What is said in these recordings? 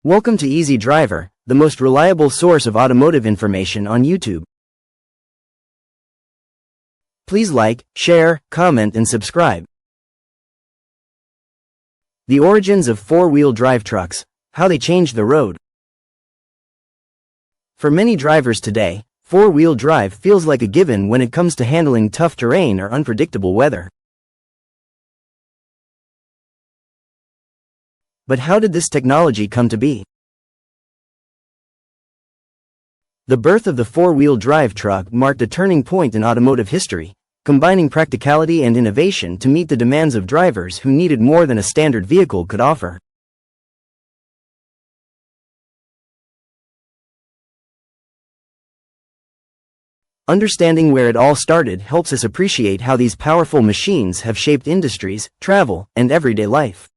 Welcome to Easy Driver, the most reliable source of automotive information on YouTube. Please like, share, comment and subscribe. The origins of four-wheel drive trucks, how they changed the road. For many drivers today, four-wheel drive feels like a given when it comes to handling tough terrain or unpredictable weather. But how did this technology come to be? The birth of the four-wheel drive truck marked a turning point in automotive history, combining practicality and innovation to meet the demands of drivers who needed more than a standard vehicle could offer. Understanding where it all started helps us appreciate how these powerful machines have shaped industries, travel, and everyday life.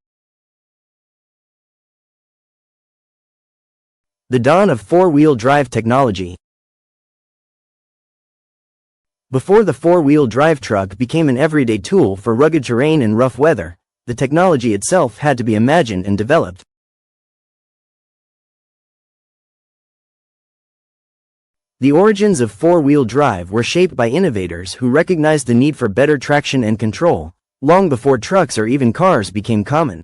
The dawn of four-wheel drive technology. Before the four-wheel drive truck became an everyday tool for rugged terrain and rough weather, the technology itself had to be imagined and developed. The origins of four-wheel drive were shaped by innovators who recognized the need for better traction and control, long before trucks or even cars became common.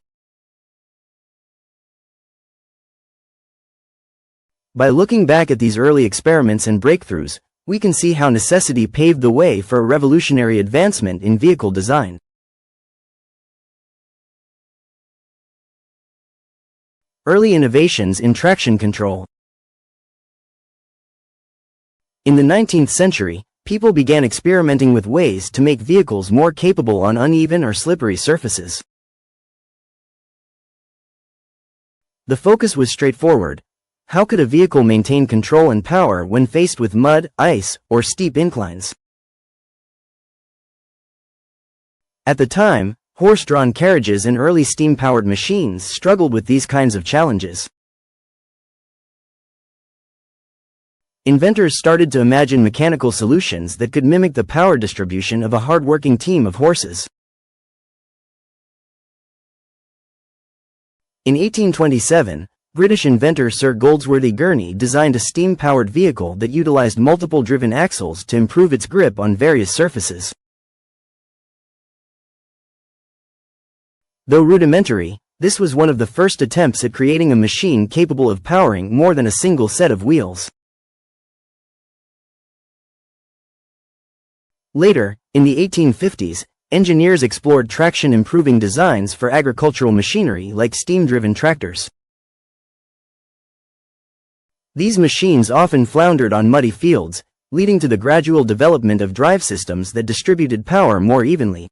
By looking back at these early experiments and breakthroughs, we can see how necessity paved the way for a revolutionary advancement in vehicle design. Early innovations in traction control. In the 19th century, people began experimenting with ways to make vehicles more capable on uneven or slippery surfaces. The focus was straightforward. How could a vehicle maintain control and power when faced with mud, ice, or steep inclines? At the time, horse-drawn carriages and early steam-powered machines struggled with these kinds of challenges. Inventors started to imagine mechanical solutions that could mimic the power distribution of a hard-working team of horses. In 1827, British inventor Sir Goldsworthy Gurney designed a steam-powered vehicle that utilized multiple driven axles to improve its grip on various surfaces. Though rudimentary, this was one of the first attempts at creating a machine capable of powering more than a single set of wheels. Later, in the 1850s, engineers explored traction-improving designs for agricultural machinery like steam-driven tractors. These machines often floundered on muddy fields, leading to the gradual development of drive systems that distributed power more evenly.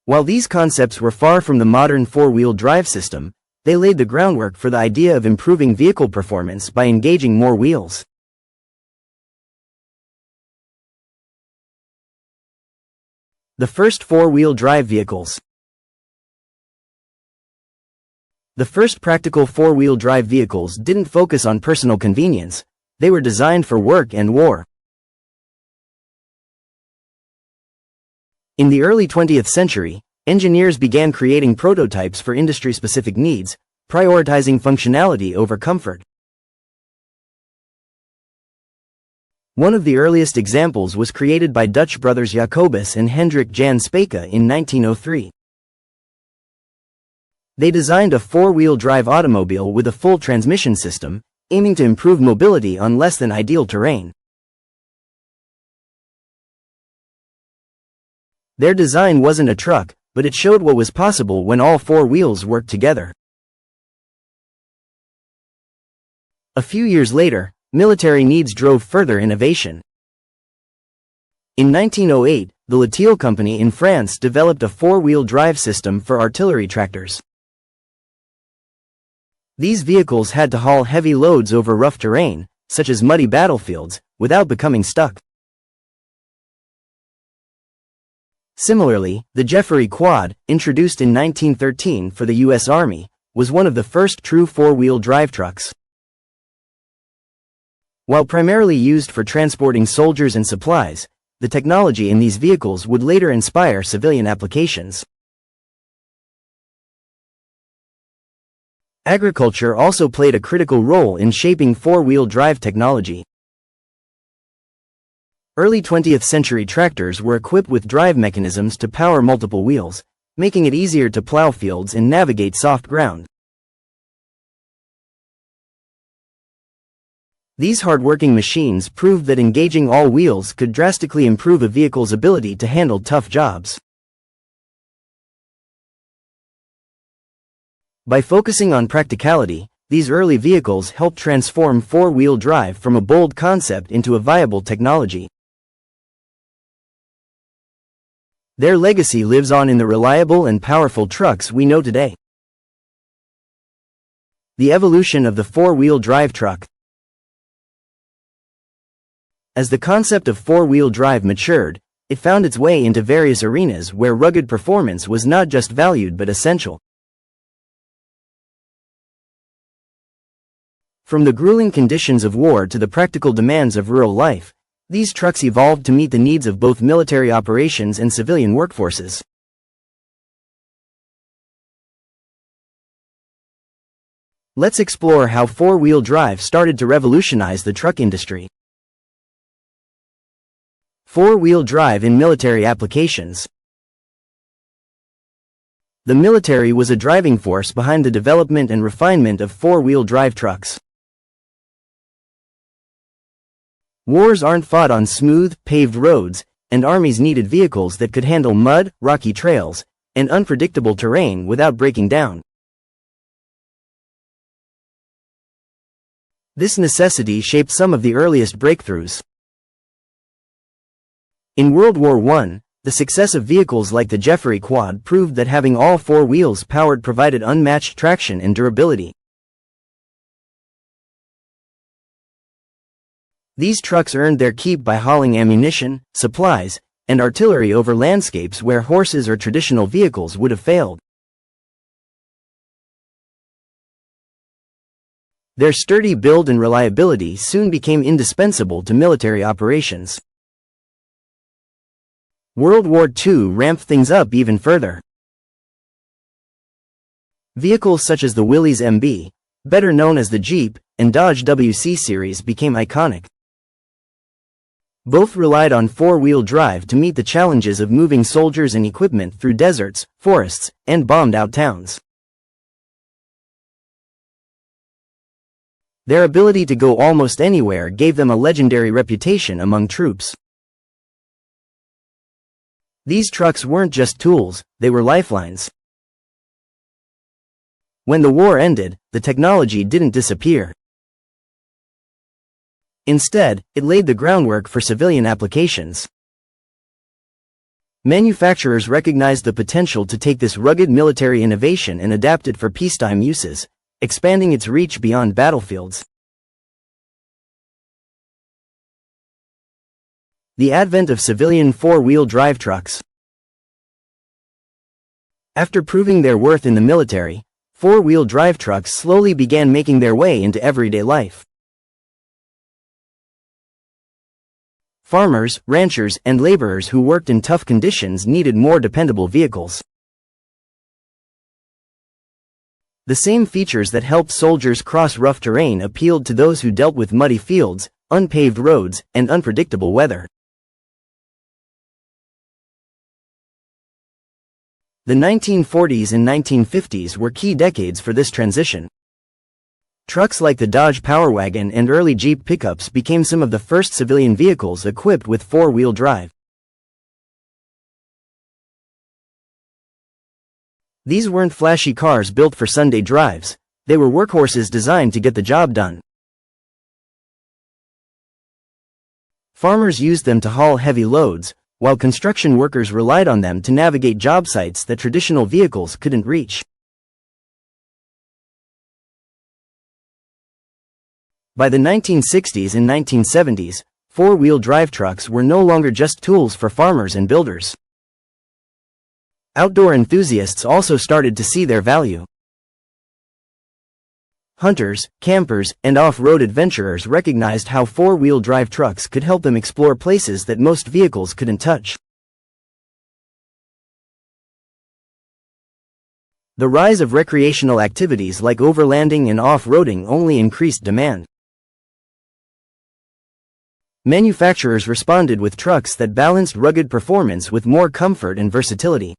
While these concepts were far from the modern four-wheel drive system, they laid the groundwork for the idea of improving vehicle performance by engaging more wheels. The first four-wheel drive vehicles. The first practical four-wheel drive vehicles didn't focus on personal convenience, they were designed for work and war. In the early 20th century, engineers began creating prototypes for industry-specific needs, prioritizing functionality over comfort. One of the earliest examples was created by Dutch brothers Jacobus and Hendrik Jan Speke in 1903. They designed a four-wheel drive automobile with a full transmission system, aiming to improve mobility on less than ideal terrain. Their design wasn't a truck, but it showed what was possible when all four wheels worked together. A few years later, military needs drove further innovation. In 1908, the Latil company in France developed a four-wheel drive system for artillery tractors. These vehicles had to haul heavy loads over rough terrain, such as muddy battlefields, without becoming stuck. Similarly, the Jeffery Quad, introduced in 1913 for the U.S. Army, was one of the first true four-wheel drive trucks. While primarily used for transporting soldiers and supplies, the technology in these vehicles would later inspire civilian applications. Agriculture also played a critical role in shaping four-wheel drive technology. Early 20th century tractors were equipped with drive mechanisms to power multiple wheels, making it easier to plow fields and navigate soft ground. These hard-working machines proved that engaging all wheels could drastically improve a vehicle's ability to handle tough jobs. By focusing on practicality, these early vehicles helped transform four-wheel drive from a bold concept into a viable technology. Their legacy lives on in the reliable and powerful trucks we know today. The evolution of the four-wheel drive truck. As the concept of four-wheel drive matured, it found its way into various arenas where rugged performance was not just valued but essential. From the grueling conditions of war to the practical demands of rural life, these trucks evolved to meet the needs of both military operations and civilian workforces. Let's explore how four-wheel drive started to revolutionize the truck industry. Four-wheel drive in military applications. The military was a driving force behind the development and refinement of four-wheel drive trucks. Wars aren't fought on smooth, paved roads, and armies needed vehicles that could handle mud, rocky trails, and unpredictable terrain without breaking down. This necessity shaped some of the earliest breakthroughs. In World War I, the success of vehicles like the Jeffrey Quad proved that having all four wheels powered provided unmatched traction and durability. These trucks earned their keep by hauling ammunition, supplies, and artillery over landscapes where horses or traditional vehicles would have failed. Their sturdy build and reliability soon became indispensable to military operations. World War II ramped things up even further. Vehicles such as the Willys MB, better known as the Jeep, and Dodge WC series became iconic. Both relied on four-wheel drive to meet the challenges of moving soldiers and equipment through deserts, forests, and bombed-out towns. Their ability to go almost anywhere gave them a legendary reputation among troops. These trucks weren't just tools, they were lifelines. When the war ended, the technology didn't disappear. Instead, it laid the groundwork for civilian applications. Manufacturers recognized the potential to take this rugged military innovation and adapt it for peacetime uses, expanding its reach beyond battlefields. The advent of civilian four-wheel drive trucks. After proving their worth in the military, four-wheel drive trucks slowly began making their way into everyday life. Farmers, ranchers, and laborers who worked in tough conditions needed more dependable vehicles. The same features that helped soldiers cross rough terrain appealed to those who dealt with muddy fields, unpaved roads, and unpredictable weather. The 1940s and 1950s were key decades for this transition. Trucks like the Dodge Power Wagon and early Jeep pickups became some of the first civilian vehicles equipped with four-wheel drive. These weren't flashy cars built for Sunday drives, they were workhorses designed to get the job done. Farmers used them to haul heavy loads, while construction workers relied on them to navigate job sites that traditional vehicles couldn't reach. By the 1960s and 1970s, four-wheel drive trucks were no longer just tools for farmers and builders. Outdoor enthusiasts also started to see their value. Hunters, campers, and off-road adventurers recognized how four-wheel drive trucks could help them explore places that most vehicles couldn't touch. The rise of recreational activities like overlanding and off-roading only increased demand. Manufacturers responded with trucks that balanced rugged performance with more comfort and versatility.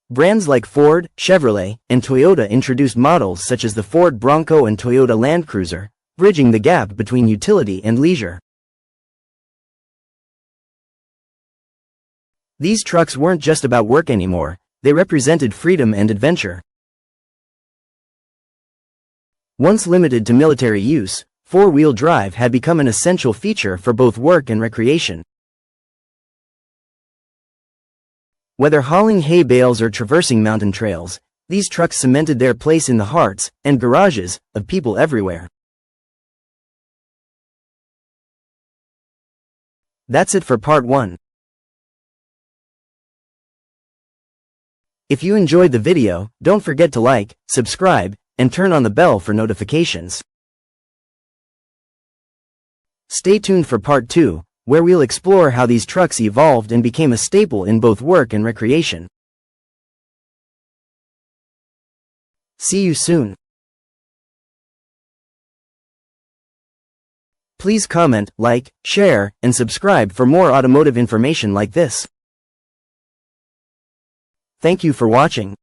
Brands like Ford, Chevrolet, and Toyota introduced models such as the Ford Bronco and Toyota Land Cruiser, bridging the gap between utility and leisure. These trucks weren't just about work anymore, they represented freedom and adventure. Once limited to military use, four-wheel drive had become an essential feature for both work and recreation. Whether hauling hay bales or traversing mountain trails, these trucks cemented their place in the hearts and garages of people everywhere. That's it for part 1. If you enjoyed the video, don't forget to like, subscribe, and turn on the bell for notifications. Stay tuned for part 2, where we'll explore how these trucks evolved and became a staple in both work and recreation. See you soon. Please comment, like, share, and subscribe for more automotive information like this. Thank you for watching.